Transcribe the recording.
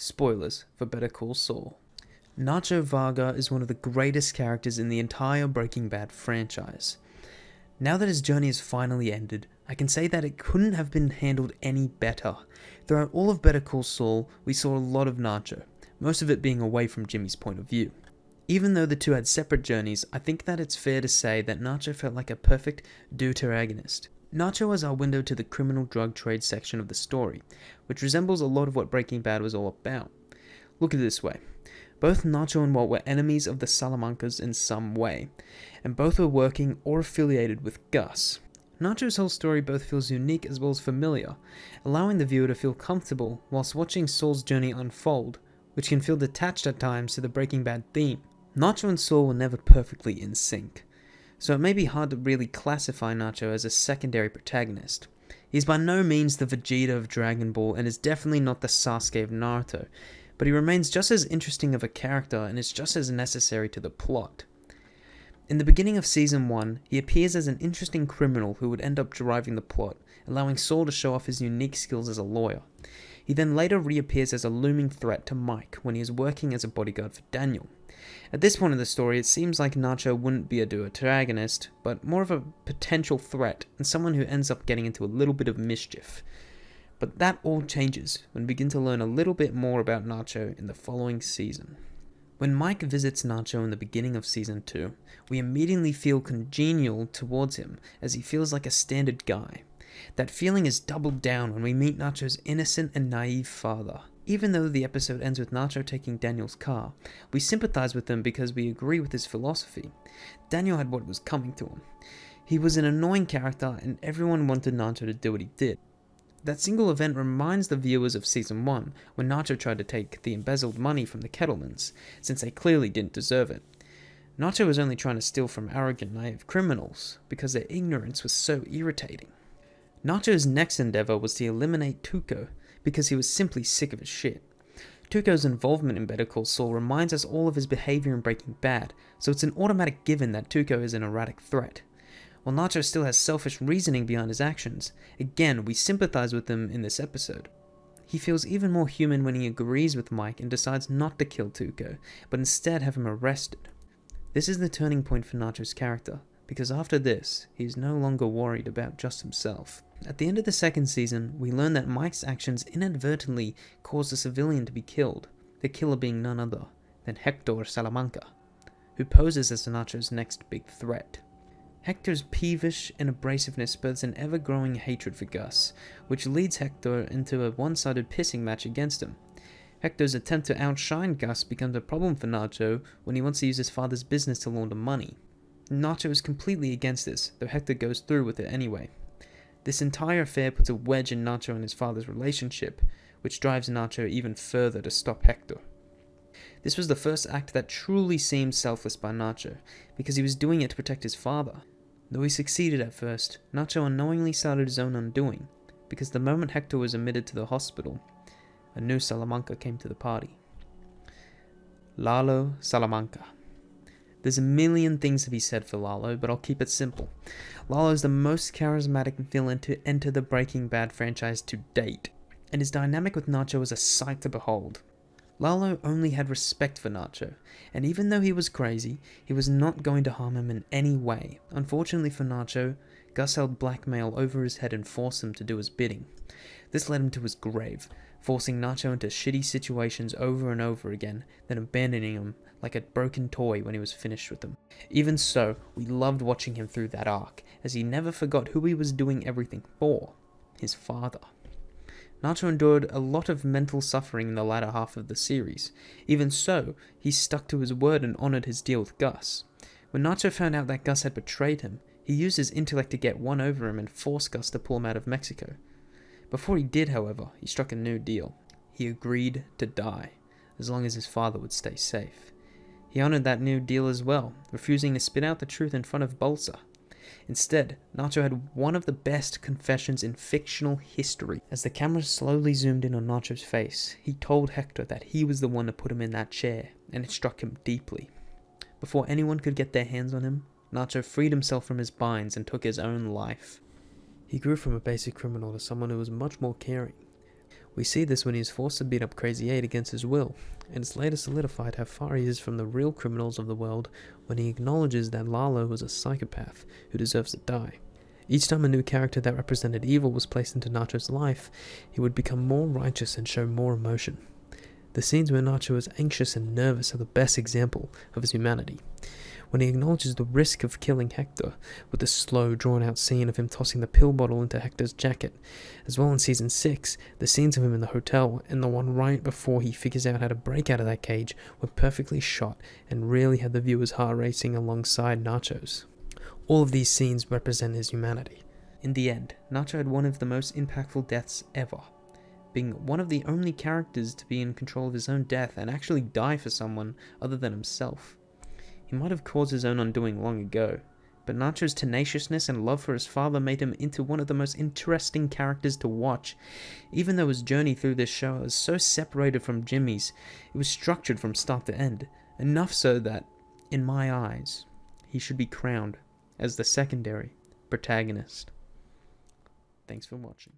Spoilers for Better Call Saul. Nacho Varga is one of the greatest characters in the entire Breaking Bad franchise. Now that his journey has finally ended, I can say that it couldn't have been handled any better. Throughout all of Better Call Saul, we saw a lot of Nacho, most of it being away from Jimmy's point of view. Even though the two had separate journeys, I think that it's fair to say that Nacho felt like a perfect deuteragonist. Nacho was our window to the criminal drug trade section of the story, which resembles a lot of what Breaking Bad was all about. Look at it this way. Both Nacho and Walt were enemies of the Salamancas in some way, and both were working or affiliated with Gus. Nacho's whole story both feels unique as well as familiar, allowing the viewer to feel comfortable whilst watching Saul's journey unfold, which can feel detached at times to the Breaking Bad theme. Nacho and Saul were never perfectly in sync, so it may be hard to really classify Nacho as a secondary protagonist. He's by no means the Vegeta of Dragon Ball and is definitely not the Sasuke of Naruto, but he remains just as interesting of a character and is just as necessary to the plot. In the beginning of Season 1, he appears as an interesting criminal who would end up driving the plot, allowing Saul to show off his unique skills as a lawyer. He then later reappears as a looming threat to Mike when he is working as a bodyguard for Daniel. At this point in the story, it seems like Nacho wouldn't be a deuteragonist, but more of a potential threat and someone who ends up getting into a little bit of mischief. But that all changes when we begin to learn a little bit more about Nacho in the following season. When Mike visits Nacho in the beginning of Season 2, we immediately feel congenial towards him as he feels like a standard guy. That feeling is doubled down when we meet Nacho's innocent and naive father. Even though the episode ends with Nacho taking Daniel's car, we sympathize with him because we agree with his philosophy. Daniel had what was coming to him. He was an annoying character and everyone wanted Nacho to do what he did. That single event reminds the viewers of Season 1, when Nacho tried to take the embezzled money from the Kettlemans, since they clearly didn't deserve it. Nacho was only trying to steal from arrogant, naive criminals, because their ignorance was so irritating. Nacho's next endeavor was to eliminate Tuco, because he was simply sick of his shit. Tuco's involvement in Better Call Saul reminds us all of his behavior in Breaking Bad, so it's an automatic given that Tuco is an erratic threat. While Nacho still has selfish reasoning behind his actions, again, we sympathize with him in this episode. He feels even more human when he agrees with Mike and decides not to kill Tuco, but instead have him arrested. This is the turning point for Nacho's character, because after this, he is no longer worried about just himself. At the end of the second season, we learn that Mike's actions inadvertently caused a civilian to be killed, the killer being none other than Hector Salamanca, who poses as Nacho's next big threat. Hector's peevish and abrasiveness births an ever-growing hatred for Gus, which leads Hector into a one-sided pissing match against him. Hector's attempt to outshine Gus becomes a problem for Nacho when he wants to use his father's business to launder money. Nacho is completely against this, though Hector goes through with it anyway. This entire affair puts a wedge in Nacho and his father's relationship, which drives Nacho even further to stop Hector. This was the first act that truly seemed selfless by Nacho, because he was doing it to protect his father. Though he succeeded at first, Nacho unknowingly started his own undoing, because the moment Hector was admitted to the hospital, a new Salamanca came to the party. Lalo Salamanca. There's a million things to be said for Lalo, but I'll keep it simple. Lalo is the most charismatic villain to enter the Breaking Bad franchise to date, and his dynamic with Nacho is a sight to behold. Lalo only had respect for Nacho, and even though he was crazy, he was not going to harm him in any way. Unfortunately for Nacho, Gus held blackmail over his head and forced him to do his bidding. This led him to his grave, forcing Nacho into shitty situations over and over again, then abandoning him like a broken toy when he was finished with them. Even so, we loved watching him through that arc, as he never forgot who he was doing everything for: his father. Nacho endured a lot of mental suffering in the latter half of the series. Even so, he stuck to his word and honored his deal with Gus. When Nacho found out that Gus had betrayed him, he used his intellect to get one over him and force Gus to pull him out of Mexico. Before he did, however, he struck a new deal. He agreed to die, as long as his father would stay safe. He honored that new deal as well, refusing to spit out the truth in front of Bolsa. Instead, Nacho had one of the best confessions in fictional history. As the camera slowly zoomed in on Nacho's face, he told Hector that he was the one to put him in that chair, and it struck him deeply. Before anyone could get their hands on him, Nacho freed himself from his binds and took his own life. He grew from a basic criminal to someone who was much more caring. We see this when he is forced to beat up Crazy 8 against his will, and it's later solidified how far he is from the real criminals of the world when he acknowledges that Lalo was a psychopath who deserves to die. Each time a new character that represented evil was placed into Nacho's life, he would become more righteous and show more emotion. The scenes where Nacho is anxious and nervous are the best example of his humanity. When he acknowledges the risk of killing Hector, with the slow, drawn-out scene of him tossing the pill bottle into Hector's jacket, as well in Season 6, the scenes of him in the hotel and the one right before he figures out how to break out of that cage were perfectly shot and really had the viewer's heart racing alongside Nacho's. All of these scenes represent his humanity. In the end, Nacho had one of the most impactful deaths ever, being one of the only characters to be in control of his own death and actually die for someone other than himself. He might have caused his own undoing long ago, but Nacho's tenaciousness and love for his father made him into one of the most interesting characters to watch. Even though his journey through this show was so separated from Jimmy's, it was structured from start to end, enough so that, in my eyes, he should be crowned as the secondary protagonist. Thanks for watching.